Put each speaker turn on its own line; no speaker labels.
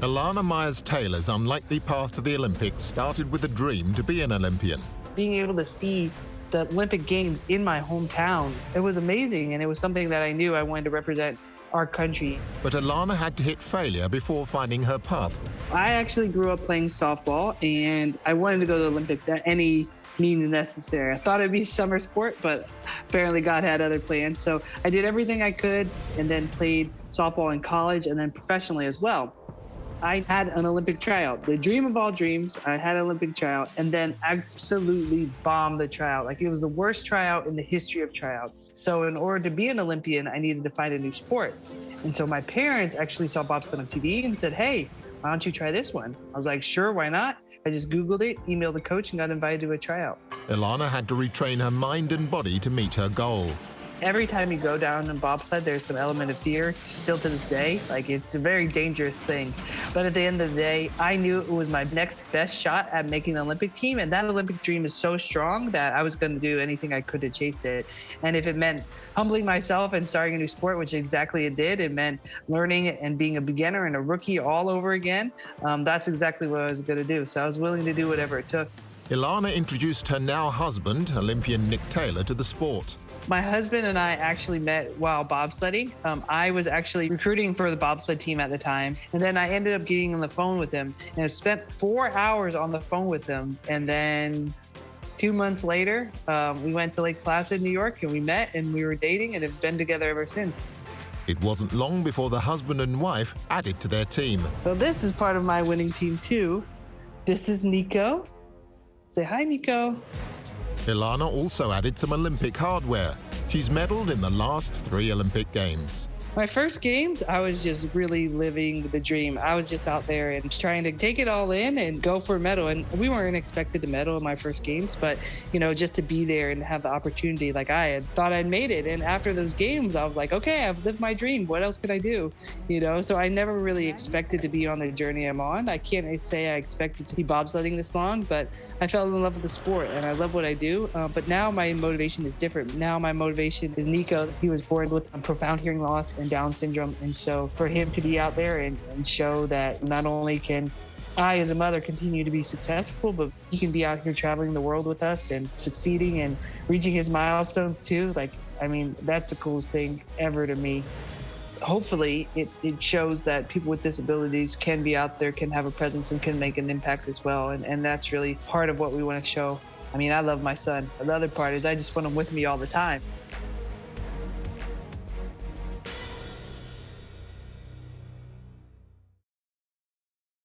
Elana Meyers Taylor's unlikely path to the Olympics started with a dream to be an Olympian.
Being able to see the Olympic Games in my hometown, it was amazing, and it was something that I knew I wanted to represent our country.
But Elana had to hit failure before finding her path.
I actually grew up playing softball, and I wanted to go to the Olympics at any means necessary. I thought it'd be summer sport, but apparently God had other plans. So I did everything I could and then played softball in college and then professionally as well. I had an Olympic tryout, the dream of all dreams. I had an Olympic tryout and then absolutely bombed the tryout. Like, it was the worst tryout in the history of tryouts. So in order to be an Olympian, I needed to find a new sport. And so my parents actually saw bobsled on TV and said, "Hey, why don't you try this one?" I was like, "Sure, why not?" I just Googled it, emailed the coach, and got invited to a tryout.
Elana had to retrain her mind and body to meet her goal.
Every time you go down in bobsled, there's some element of fear still to this day. Like, it's a very dangerous thing. But at the end of the day, I knew it was my next best shot at making the Olympic team. And that Olympic dream is so strong that I was going to do anything I could to chase it. And if it meant humbling myself and starting a new sport, which exactly it did, it meant learning and being a beginner and a rookie all over again. That's exactly what I was going to do. So I was willing to do whatever it took.
Elana introduced her now husband, Olympian Nick Taylor, to the sport.
My husband and I actually met while bobsledding. I was actually recruiting for the bobsled team at the time. And then I ended up getting on the phone with him and I spent 4 hours on the phone with him. And then 2 months later, we went to Lake Placid, New York, and we met and we were dating and have been together ever since.
It wasn't long before the husband and wife added to their team.
So this is part of my winning team too. This is Nico. Say hi, Nico.
Elana also added some Olympic hardware. She's medaled in the last 3 Olympic Games.
My first games, I was just really living the dream. I was just out there and trying to take it all in and go for a medal. And we weren't expected to medal in my first games, but, just to be there and have the opportunity, like, I had thought I'd made it. And after those games, I was like, okay, I've lived my dream. What else could I do? So I never really expected to be on the journey I'm on. I can't say I expected to be bobsledding this long, but I fell in love with the sport and I love what I do. But now my motivation is different. Now my motivation is Nico. He was born with a profound hearing loss and Down syndrome. And so for him to be out there and show that not only can I as a mother continue to be successful, but he can be out here traveling the world with us and succeeding and reaching his milestones too. That's the coolest thing ever to me. Hopefully it shows that people with disabilities can be out there, can have a presence and can make an impact as well. And that's really part of what we want to show. I love my son. The other part is I just want him with me all the time.